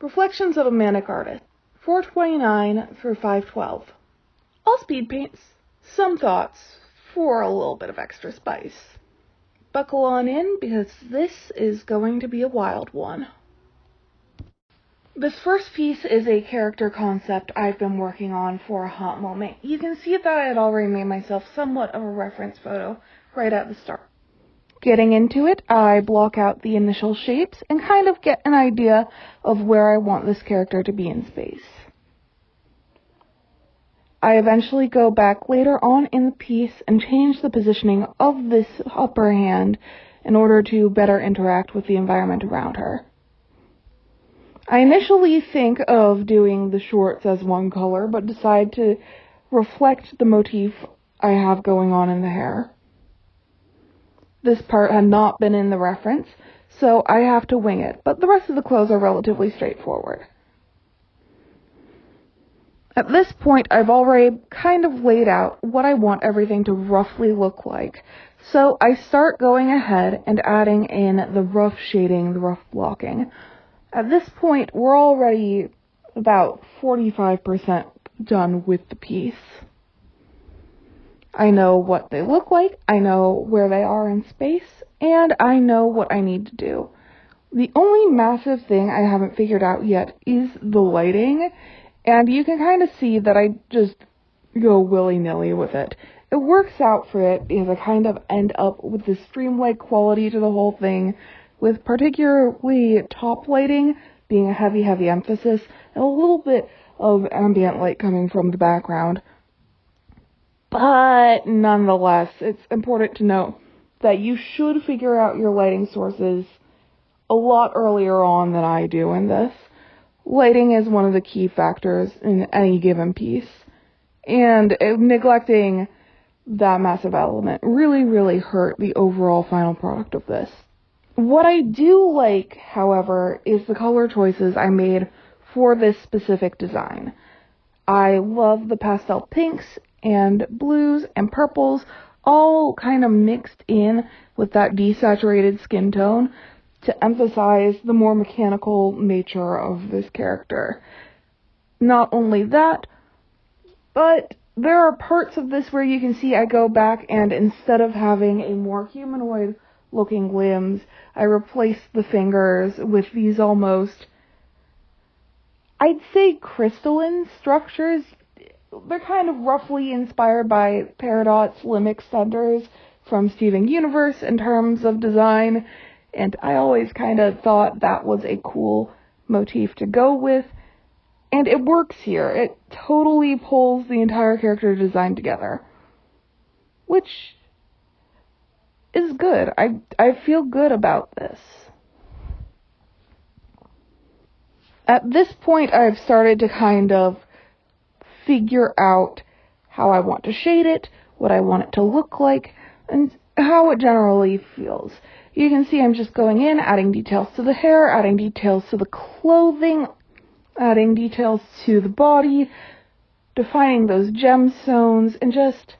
Reflections of a Manic Artist, 429 through 512. All speed paints, some thoughts for a little bit of extra spice. Buckle on in because this is going to be a wild one. This first piece is a character concept I've been working on for a hot moment. You can see that I had already made myself somewhat of a reference photo right at the start. Getting into it, I block out the initial shapes and kind of get an idea of where I want this character to be in space. I eventually go back later on in the piece and change the positioning of this upper hand in order to better interact with the environment around her. I initially think of doing the shorts as one color, but decide to reflect the motif I have going on in the hair. This part had not been in the reference, so I have to wing it, but the rest of the clothes are relatively straightforward. At this point, I've already kind of laid out what I want everything to roughly look like, so I start going ahead and adding in the rough shading, the rough blocking. At this point, we're already about 45% done with the piece. I know what they look like, I know where they are in space, and I know what I need to do. The only massive thing I haven't figured out yet is the lighting, and you can kind of see that I just go willy-nilly with it. It works out for it because I kind of end up with this dreamlike quality to the whole thing, with particularly top lighting being a heavy emphasis, and a little bit of ambient light coming from the background. But nonetheless, it's important to note that you should figure out your lighting sources a lot earlier on than I do in this. Lighting is one of the key factors in any given piece, and neglecting that massive element really hurt the overall final product of this. What I do like, however, is the color choices I made for this specific design. I love the pastel pinks and blues and purples all kind of mixed in with that desaturated skin tone to emphasize the more mechanical nature of this character. Not only that, but there are parts of this where you can see I go back and instead of having a more humanoid looking limbs, I replace the fingers with these almost, I'd say, crystalline structures. They're kind of roughly inspired by Peridot's limb extenders from Steven Universe in terms of design, and I always kind of thought that was a cool motif to go with, and it works here. It totally pulls the entire character design together, which is good. I feel good about this. At this point, I've started to kind of figure out how I want to shade it, what I want it to look like, and how it generally feels. You can see I'm just going in, adding details to the hair, adding details to the clothing, adding details to the body, defining those gemstones, and just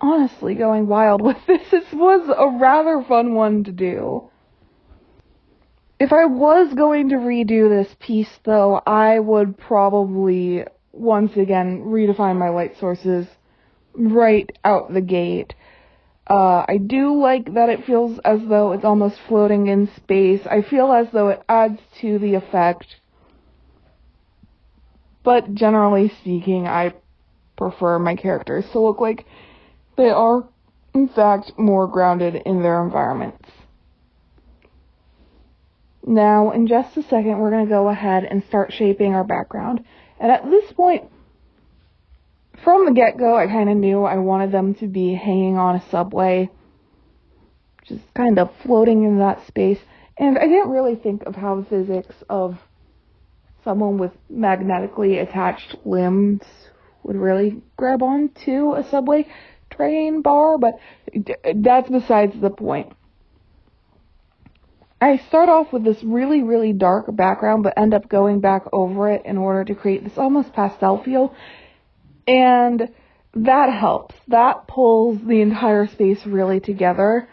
honestly going wild with this. This was a rather fun one to do. If I was going to redo this piece, though, I would probably once again redefine my light sources right out the gate. I do like that it feels as though it's almost floating in space. I feel as though it adds to the effect. But generally speaking, I prefer my characters to look like they are, in fact, more grounded in their environments. Now, in just a second, we're going to go ahead and start shaping our background. And at this point, from the get-go, I kind of knew I wanted them to be hanging on a subway, just kind of floating in that space. And I didn't really think of how the physics of someone with magnetically attached limbs would really grab onto a subway train bar, but that's besides the point. I start off with this really dark background, but end up going back over it in order to create this almost pastel feel. And that helps. That pulls the entire space really together.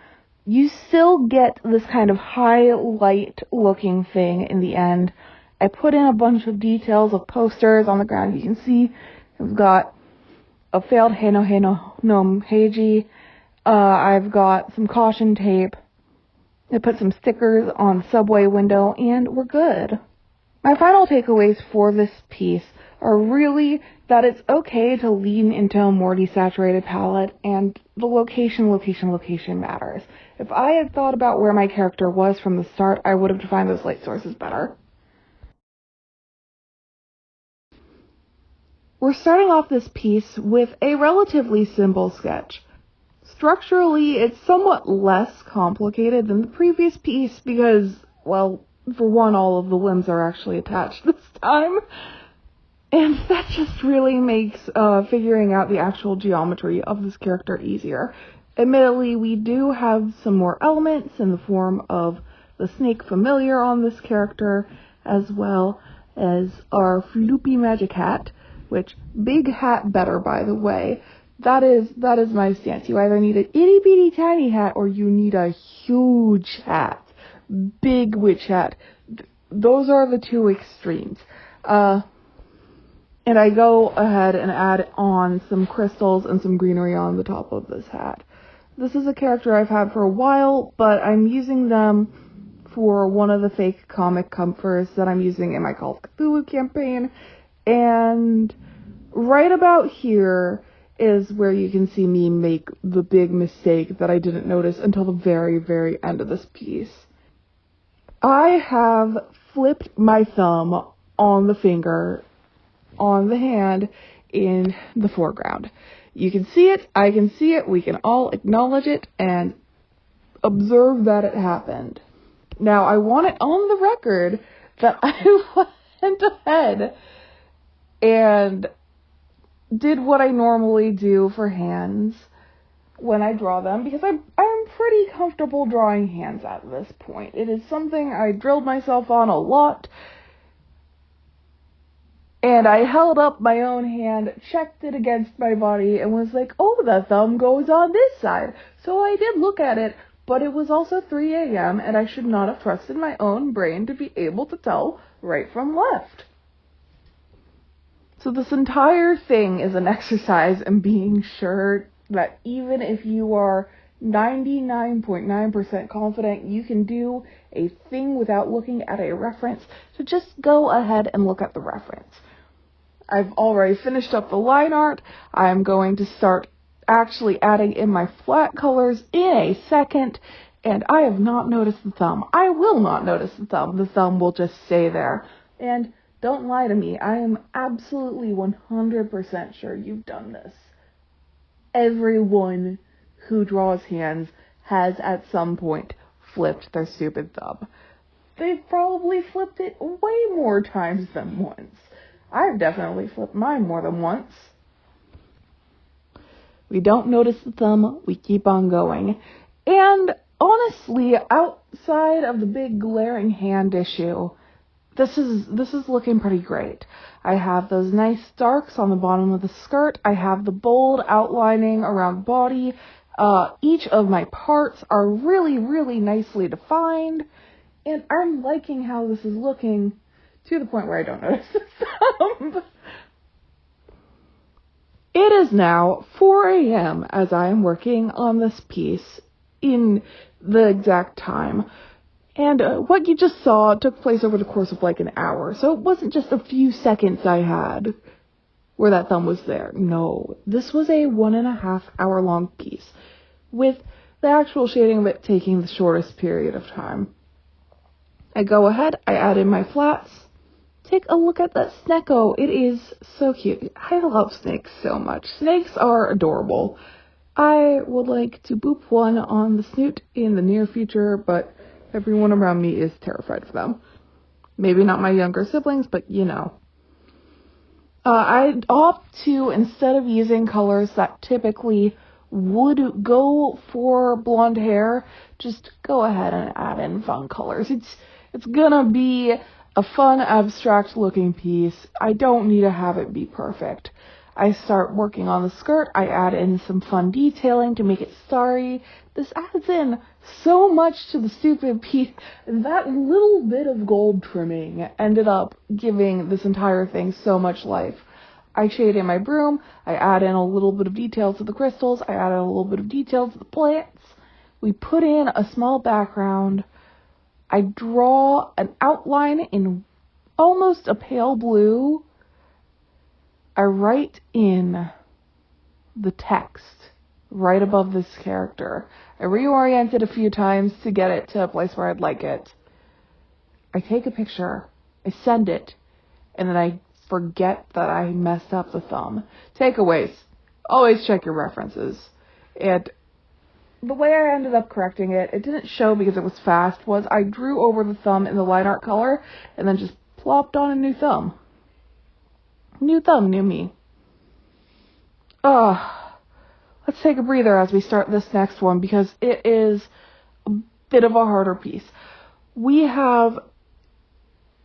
You still get this kind of highlight looking thing in the end, I put in a bunch of details of posters on the ground. You can see I've got a failed Hano Hano Gnome Heiji. I've got some caution tape. I put some stickers on the subway window, and we're good. My final takeaways for this piece are really that it's okay to lean into a more desaturated palette, and the location matters. If I had thought about where my character was from the start, I would have defined those light sources better. We're starting off this piece with a relatively simple sketch. Structurally, it's somewhat less complicated than the previous piece because, well, for one, all of the limbs are actually attached this time. And that just really makes figuring out the actual geometry of this character easier. Admittedly, we do have some more elements in the form of the snake familiar on this character, as well as our floopy magic hat, which, big hat better, by the way. That is my stance. You either need an itty bitty tiny hat or you need a huge hat. Big witch hat. Those are the two extremes. And I go ahead and add on some crystals and some greenery on the top of this hat. This is a character I've had for a while, but I'm using them for one of the fake comic comforts that I'm using in my Call of Cthulhu campaign. And right about here is where you can see me make the big mistake that I didn't notice until the very, very end of this piece. I have flipped my thumb on the finger on the hand in the foreground. You can see it, I can see it, we can all acknowledge it and observe that it happened. Now, I want it on the record that I went ahead and did what I normally do for hands when I draw them, because I'm pretty comfortable drawing hands at this point. It is something I drilled myself on a lot, and I held up my own hand, checked it against my body, and was like, oh, the thumb goes on this side. So I did look at it, but it was also 3 a.m., and I should not have trusted my own brain to be able to tell right from left. So this entire thing is an exercise in being sure that even if you are 99.9% confident you can do a thing without looking at a reference, so just go ahead and look at the reference. I've already finished up the line art. I'm going to start actually adding in my flat colors in a second, and I have not noticed the thumb. I will not notice the thumb. The thumb will just stay there. And don't lie to me. I am absolutely 100% sure you've done this. Everyone who draws hands has at some point flipped their stupid thumb. They've probably flipped it way more times than once. I've definitely flipped mine more than once. We don't notice the thumb, we keep on going. And honestly, outside of the big glaring hand issue, this is looking pretty great. I have those nice darks on the bottom of the skirt. I have the bold outlining around the body. Each of my parts are really, really nicely defined. And I'm liking how this is looking to the point where I don't notice the thumb. It is now 4 a.m. as I am working on this piece in the exact time. And what you just saw took place over the course of like an hour. So it wasn't just a few seconds I had where that thumb was there. No, this was a 1.5 hour long piece, with the actual shading of it taking the shortest period of time. I go ahead, I add in my flats. Take a look at that snecko. It is so cute. I love snakes so much. Snakes are adorable. I would like to boop one on the snoot in the near future, but everyone around me is terrified of them. Maybe not my younger siblings, but you know. I opt to, instead of using colors that typically would go for blonde hair, just go ahead and add in fun colors. It's gonna be a fun, abstract looking piece. I don't need to have it be perfect. I start working on the skirt. I add in some fun detailing to make it starry. This adds in so much to the stupid piece. That little bit of gold trimming ended up giving this entire thing so much life. I shade in my broom. I add in a little bit of detail to the crystals. I add in a little bit of detail to the plants. We put in a small background. I draw an outline in almost a pale blue. I write in the text right above this character. I reorient it a few times to get it to a place where I'd like it. I take a picture, I send it, and then I forget that I messed up the thumb. Takeaways. Always check your references. And the way I ended up correcting it, it didn't show because it was fast, was I drew over the thumb in the line art color and then just plopped on a new thumb. New thumb, new me. Let's take a breather as we start this next one because it is a bit of a harder piece. We have,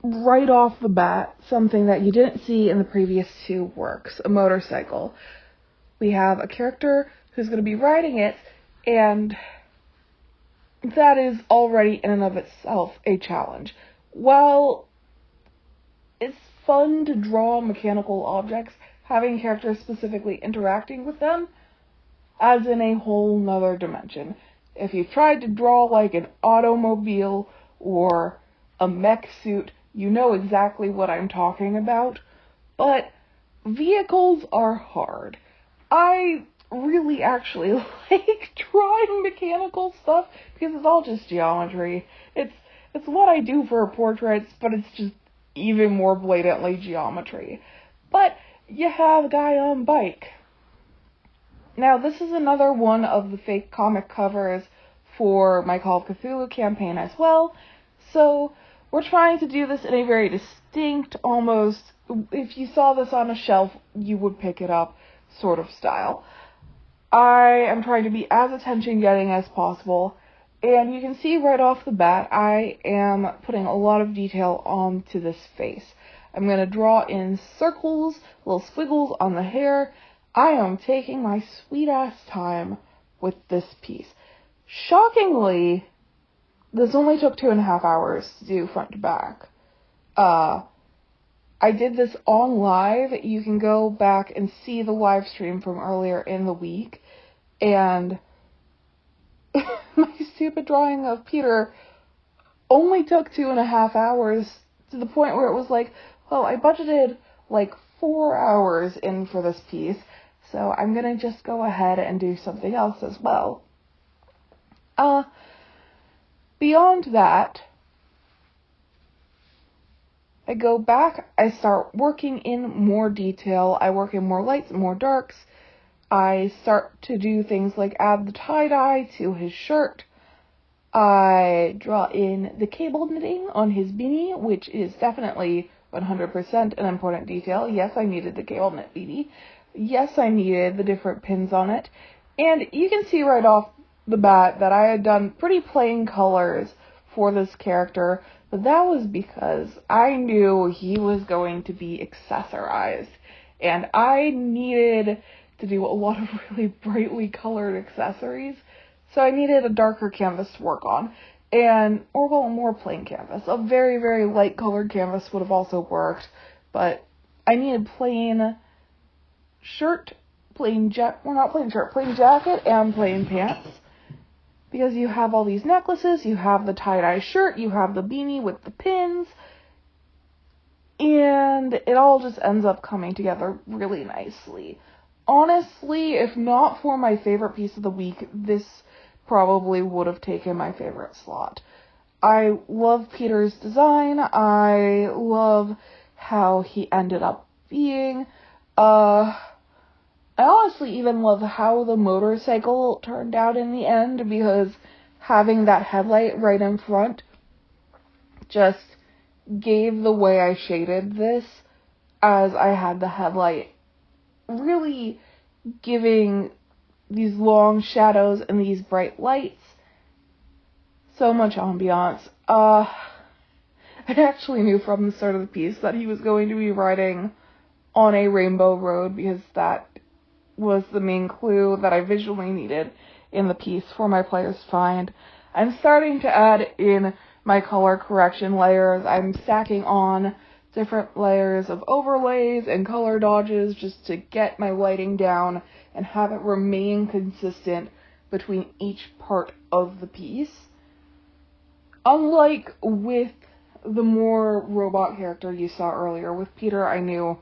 right off the bat, something that you didn't see in the previous two works, a motorcycle. We have a character who's going to be riding it, and that is already in and of itself a challenge. While it's fun to draw mechanical objects, having characters specifically interacting with them adds in a whole nother dimension. If you've tried to draw like an automobile or a mech suit, you know exactly what I'm talking about. But vehicles are hard. I really actually like drawing mechanical stuff because it's all just geometry. It's what I do for portraits, but it's just even more blatantly geometry. But you have a guy on bike. Now, this is another one of the fake comic covers for my Call of Cthulhu campaign as well. So we're trying to do this in a very distinct, almost, if you saw this on a shelf, you would pick it up sort of style. I am trying to be as attention-getting as possible, and you can see right off the bat, I am putting a lot of detail onto this face. I'm going to draw in circles, little squiggles on the hair. I am taking my sweet-ass time with this piece. Shockingly, this only took 2.5 hours to do front to back. I did this on live. You can go back and see the live stream from earlier in the week. And my stupid drawing of Peter only took 2.5 hours to the point where it was like, well, I budgeted like 4 hours in for this piece. So I'm going to just go ahead and do something else as well. Beyond that, I go back, I start working in more detail, I work in more lights, more darks, I start to do things like add the tie-dye to his shirt, I draw in the cable knitting on his beanie, which is definitely 100% an important detail. Yes, I needed the cable knit beanie. Yes, I needed the different pins on it. And you can see right off the bat that I had done pretty plain colors for this character, but that was because I knew he was going to be accessorized, and I needed to do a lot of really brightly colored accessories, so I needed a darker canvas to work on, or more plain canvas. A very, very light colored canvas would have also worked, but I needed plain shirt, plain jacket, and plain pants. Because you have all these necklaces, you have the tie-dye shirt, you have the beanie with the pins, and it all just ends up coming together really nicely. Honestly, if not for my favorite piece of the week, this probably would have taken my favorite slot. I love Peter's design, I love how he ended up being, I honestly even love how the motorcycle turned out in the end, because having that headlight right in front just gave the way I shaded this, as I had the headlight really giving these long shadows and these bright lights so much ambiance. I actually knew from the start of the piece that he was going to be riding on a rainbow road because that was the main clue that I visually needed in the piece for my players to find. I'm starting to add in my color correction layers. I'm stacking on different layers of overlays and color dodges just to get my lighting down and have it remain consistent between each part of the piece. Unlike with the more robot character you saw earlier, with Peter, I knew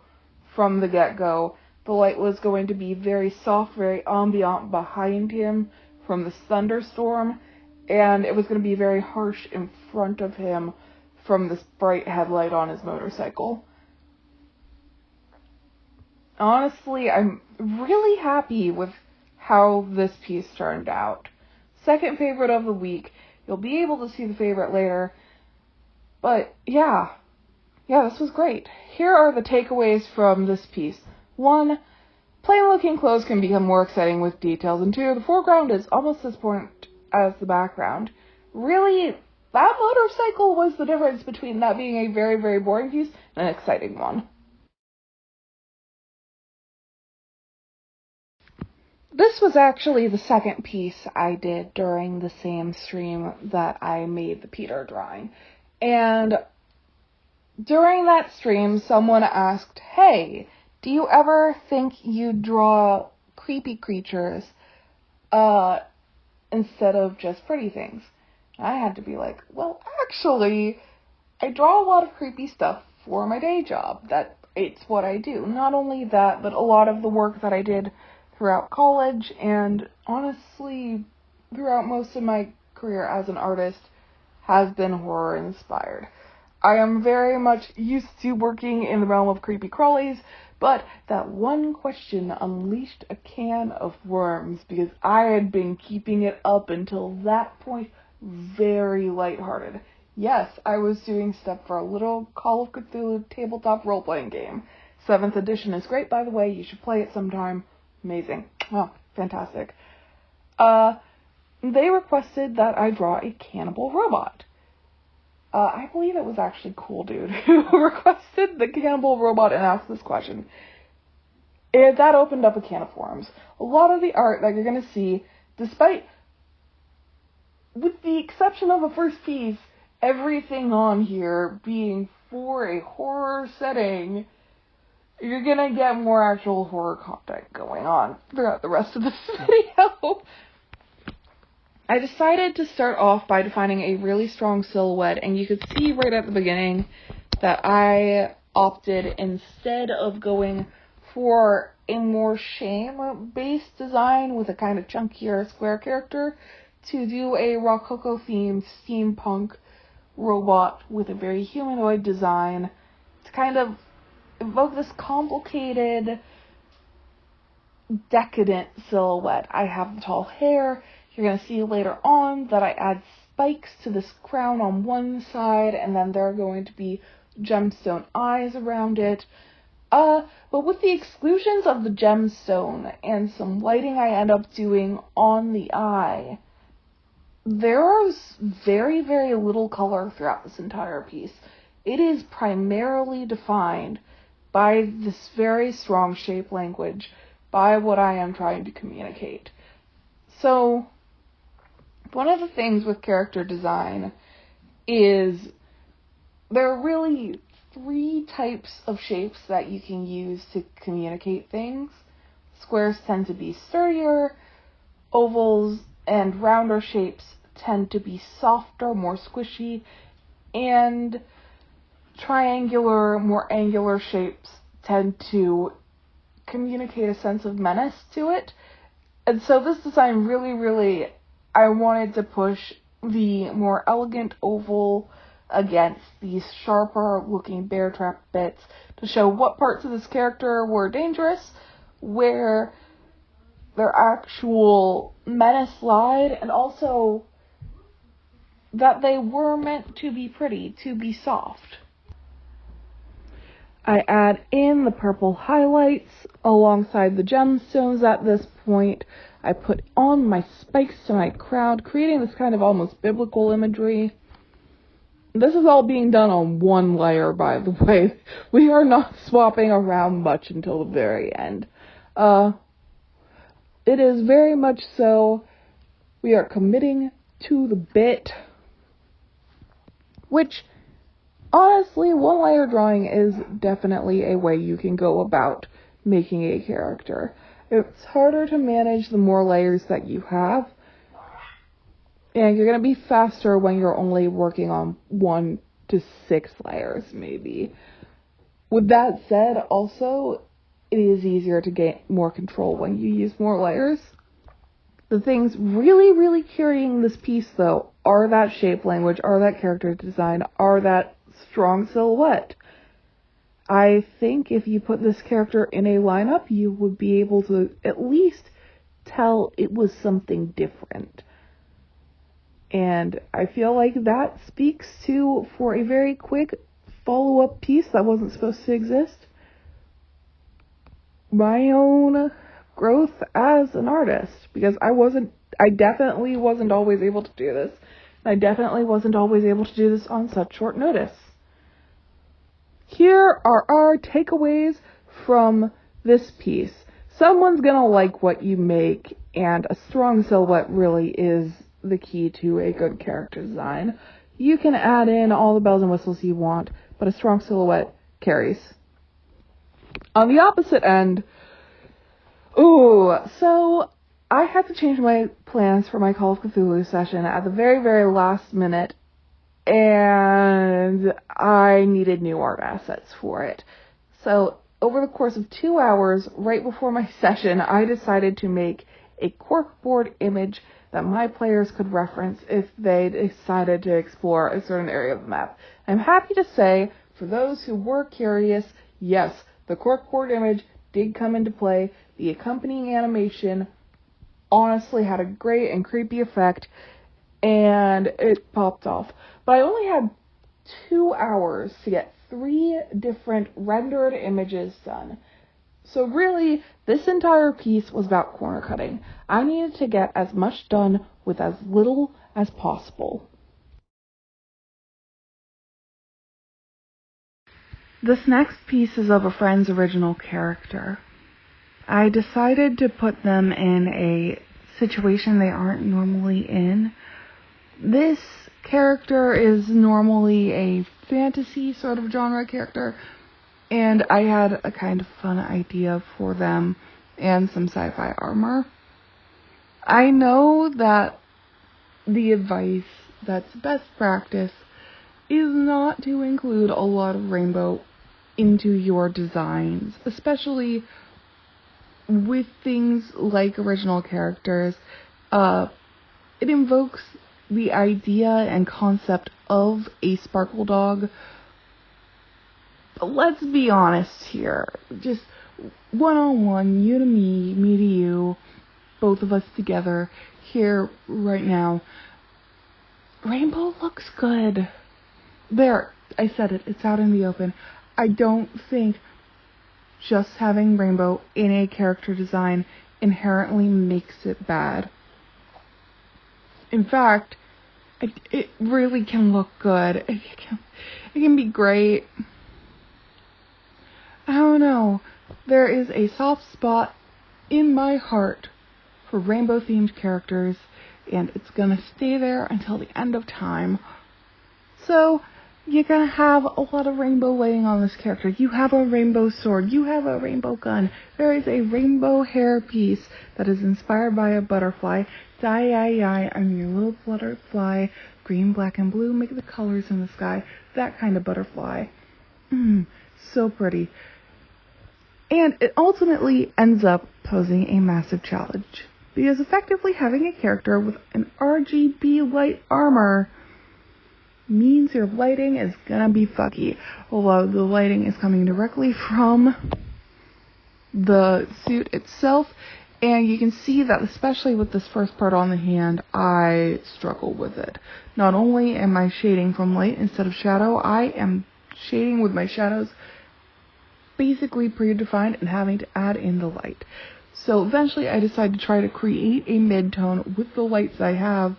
from the get-go the light was going to be very soft, very ambient behind him from this thunderstorm, and it was going to be very harsh in front of him from this bright headlight on his motorcycle. Honestly, I'm really happy with how this piece turned out. Second favorite of the week. You'll be able to see the favorite later. But yeah, this was great. Here are the takeaways from this piece. 1, plain looking clothes can become more exciting with details. And 2, the foreground is almost as important as the background. Really, that motorcycle was the difference between that being a very, very boring piece and an exciting one. This was actually the second piece I did during the same stream that I made the Peter drawing. And during that stream, someone asked, hey, do you ever think you'd draw creepy creatures instead of just pretty things? And I had to be like, well, actually, I draw a lot of creepy stuff for my day job. It's what I do. Not only that, but a lot of the work that I did throughout college and honestly throughout most of my career as an artist has been horror inspired. I am very much used to working in the realm of creepy crawlies, but that one question unleashed a can of worms because I had been keeping it up until that point very lighthearted. Yes, I was doing stuff for a little Call of Cthulhu tabletop role-playing game. 7th edition is great, by the way. You should play it sometime. Amazing. Oh, fantastic. They requested that I draw a cannibal robot. I believe it was actually Cooldude who requested the cannibal robot and asked this question. And that opened up a can of worms. A lot of the art that you're going to see, with the exception of the first piece, everything on here being for a horror setting, you're gonna get more actual horror content going on throughout the rest of this video. I decided to start off by defining a really strong silhouette, and you could see right at the beginning that I opted, instead of going for a more shame-based design with a kind of chunkier square character, to do a Rococo-themed steampunk robot with a very humanoid design to kind of evoke this complicated, decadent silhouette. I have the tall hair. You're going to see later on that I add spikes to this crown on one side, and then there are going to be gemstone eyes around it. But with the exclusions of the gemstone and some lighting I end up doing on the eye, there is very, very little color throughout this entire piece. It is primarily defined by this very strong shape language, by what I am trying to communicate. So, one of the things with character design is there are really 3 types of shapes that you can use to communicate things. Squares tend to be sturdier, ovals and rounder shapes tend to be softer, more squishy, and triangular, more angular shapes tend to communicate a sense of menace to it. And so this design really, I wanted to push the more elegant oval against these sharper looking bear trap bits to show what parts of this character were dangerous, where their actual menace lied, and also that they were meant to be pretty, to be soft. I add in the purple highlights alongside the gemstones at this point. I put on my spikes to my crown, creating this kind of almost biblical imagery. This is all being done on one layer, by the way. We are not swapping around much until the very end. It is very much so, we are committing to the bit, which, honestly, one layer drawing is definitely a way you can go about making a character. It's harder to manage the more layers that you have, and you're going to be faster when you're only working on 1 to 6 layers, maybe. With that said, also, it is easier to gain more control when you use more layers. The things really, really carrying this piece, though, are that shape language, are that character design, are that strong silhouette. I think if you put this character in a lineup, you would be able to at least tell it was something different. And I feel like that speaks to, for a very quick follow-up piece that wasn't supposed to exist, my own growth as an artist. Because I definitely wasn't always able to do this. And I definitely wasn't always able to do this on such short notice. Here are our takeaways from this piece. Someone's gonna like what you make, and a strong silhouette really is the key to a good character design. You can add in all the bells and whistles you want, but a strong silhouette carries. On the opposite end, so I had to change my plans for my Call of Cthulhu session at the very, very last minute, and I needed new art assets for it. So over the course of 2 hours, right before my session, I decided to make a corkboard image that my players could reference if they decided to explore a certain area of the map. I'm happy to say, for those who were curious, yes, the corkboard image did come into play. The accompanying animation honestly had a great and creepy effect, and it popped off. But I only had 2 hours to get 3 different rendered images done. So really, this entire piece was about corner cutting. I needed to get as much done with as little as possible. This next piece is of a friend's original character. I decided to put them in a situation they aren't normally in. This character is normally a fantasy sort of genre character, and I had a kind of fun idea for them and some sci-fi armor. I know that the advice that's best practice is not to include a lot of rainbow into your designs, especially with things like original characters. It invokes the idea and concept of a sparkle dog. But let's be honest here. Just one-on-one, you to me, me to you, both of us together, here, right now. Rainbow looks good. There, I said it. It's out in the open. I don't think just having rainbow in a character design inherently makes it bad. In fact, it really can look good. It can be great. I don't know. There is a soft spot in my heart for rainbow-themed characters, and it's gonna stay there until the end of time. So, you're gonna have a lot of rainbow laying on this character. You have a rainbow sword. You have a rainbow gun. There is a rainbow hair piece that is inspired by a butterfly. I'm your little butterfly. Green, black, and blue make the colors in the sky. That kind of butterfly. So pretty. And it ultimately ends up posing a massive challenge, because effectively having a character with an RGB light armor means your lighting is gonna be fucky. Although the lighting is coming directly from the suit itself, and you can see that especially with this first part on the hand, I struggle with it. Not only am I shading from light instead of shadow, I am shading with my shadows basically predefined and having to add in the light. So eventually I decided to try to create a mid-tone with the lights I have,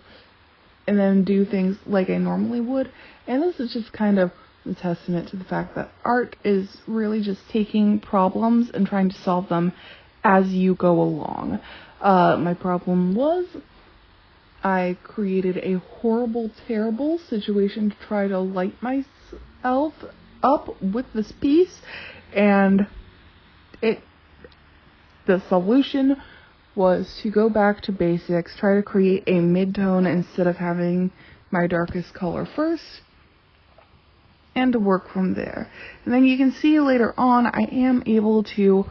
and then do things like I normally would, And this is just kind of a testament to the fact that art is really just taking problems and trying to solve them as you go along. My problem was I created a horrible, terrible situation to try to light myself up with this piece, and the solution was to go back to basics, try to create a mid-tone instead of having my darkest color first, and to work from there. And then you can see later on I am able to,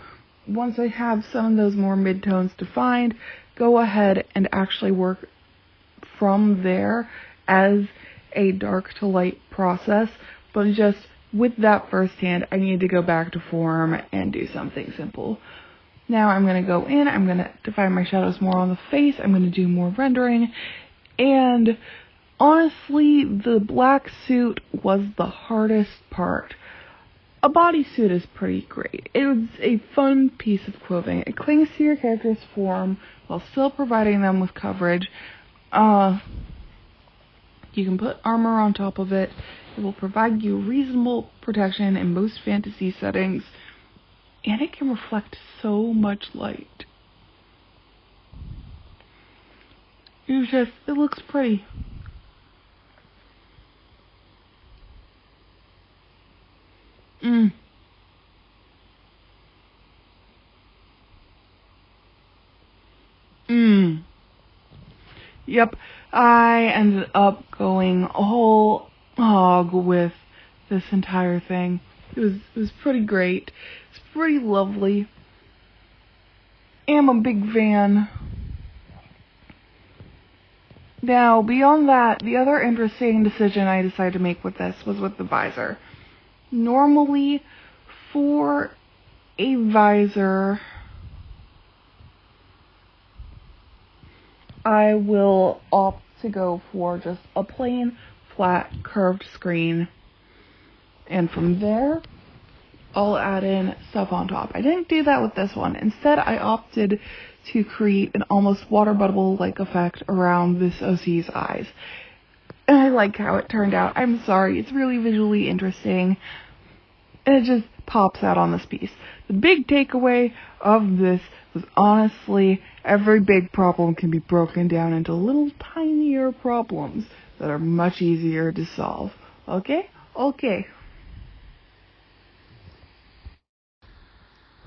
once I have some of those more mid-tones defined, go ahead and actually work from there as a dark to light process, but just with that first hand, I need to go back to form and do something simple. Now I'm going to go in, I'm going to define my shadows more on the face, I'm going to do more rendering, and honestly, the black suit was the hardest part. A bodysuit is pretty great. It was a fun piece of clothing. It clings to your character's form while still providing them with coverage. You can put armor on top of it. It will provide you reasonable protection in most fantasy settings, and it can reflect so much light. It looks pretty. Yep, I ended up going whole hog with this entire thing. It was pretty great. It's pretty lovely. I'm a big fan. Now, beyond that, the other interesting decision I decided to make with this was with the visor. Normally, for a visor, I will opt to go for just a plain, flat, curved screen. And from there, I'll add in stuff on top. I didn't do that with this one. Instead, I opted to create an almost water bubble-like effect around this OC's eyes. And I like how it turned out. I'm sorry, it's really visually interesting. And it just pops out on this piece. The big takeaway of this was honestly, every big problem can be broken down into little tinier problems that are much easier to solve. Okay? Okay.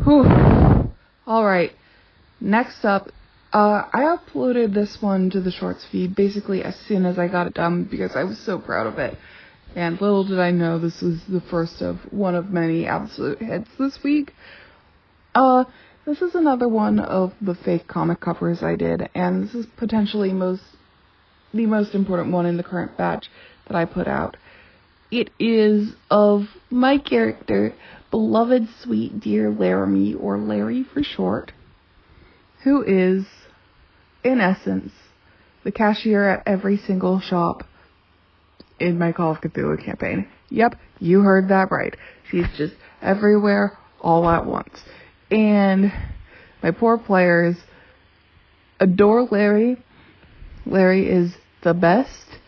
Whew. Alright. Next up, I uploaded this one to the Shorts feed basically as soon as I got it done because I was so proud of it. And little did I know this was the first of one of many absolute hits this week. This is another one of the fake comic covers I did, and this is potentially the most important one in the current batch that I put out. It is of my character, beloved sweet dear Laramie, or Larry for short, who is, in essence, the cashier at every single shop in my Call of Cthulhu campaign. Yep, you heard that right. She's just everywhere all at once. And my poor players adore Larry. Larry is the best.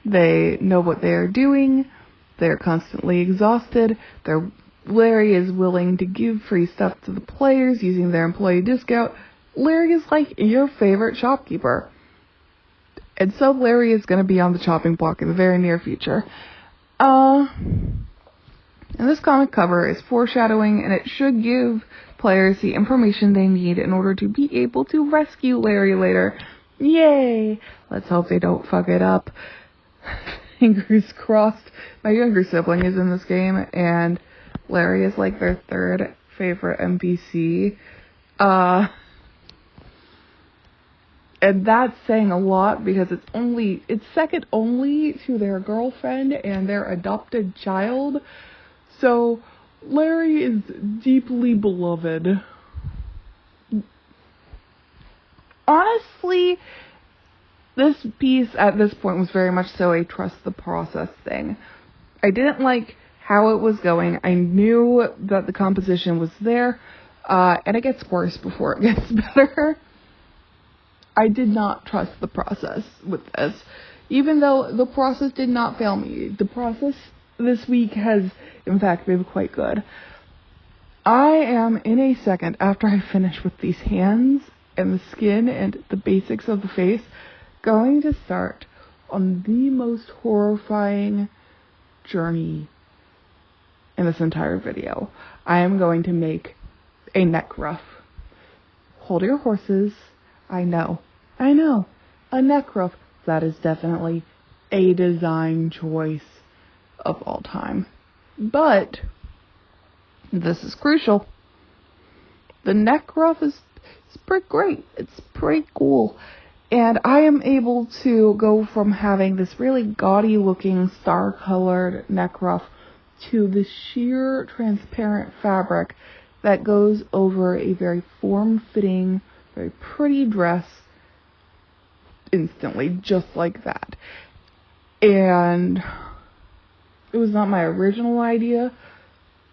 They know what they are doing. They're constantly exhausted. Larry is willing to give free stuff to the players using their employee discount. Larry is like your favorite shopkeeper. And so Larry is going to be on the chopping block in the very near future. And this comic cover is foreshadowing, and it should give players the information they need in order to be able to rescue Larry later. Yay! Let's hope they don't fuck it up. Fingers crossed. My younger sibling is in this game, and Larry is like their third favorite NPC. And that's saying a lot because it's second only to their girlfriend and their adopted child. So Larry is deeply beloved. Honestly, this piece at this point was very much so a trust the process thing. I didn't like how it was going. I knew that the composition was there, and it gets worse before it gets better. I did not trust the process with this. Even though the process did not fail me. The process this week has, in fact, been quite good. I am, in a second, after I finish with these hands and the skin and the basics of the face, going to start on the most horrifying journey in this entire video. I am going to make a neck ruff. Hold your horses. I know, a neck ruff. That is definitely a design choice of all time. But this is crucial. The neck ruff is pretty great. It's pretty cool. And I am able to go from having this really gaudy looking star-colored neck ruff to the sheer transparent fabric that goes over a very form-fitting, very pretty dress instantly, just like that. And it was not my original idea.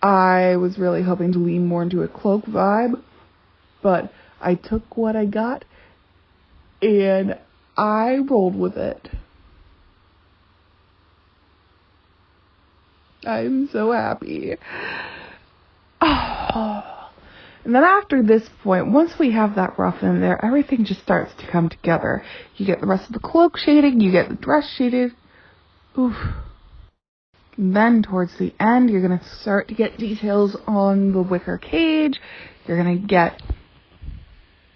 I was really hoping to lean more into a cloak vibe, but I took what I got and I rolled with it. I'm so happy. Oh. And then after this point, once we have that ruff in there, everything just starts to come together. You get the rest of the cloak shading, you get the dress shaded. Oof. Then towards the end, you're going to start to get details on the wicker cage. You're going to get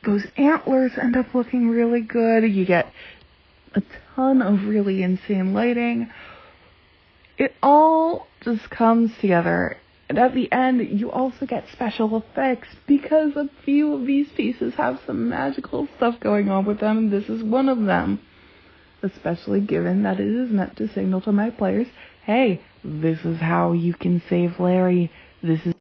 those antlers end up looking really good. You get a ton of really insane lighting. It all just comes together. And at the end, you also get special effects because a few of these pieces have some magical stuff going on with them. And this is one of them. Especially given that it is meant to signal to my players, hey, this is how you can save Larry. This is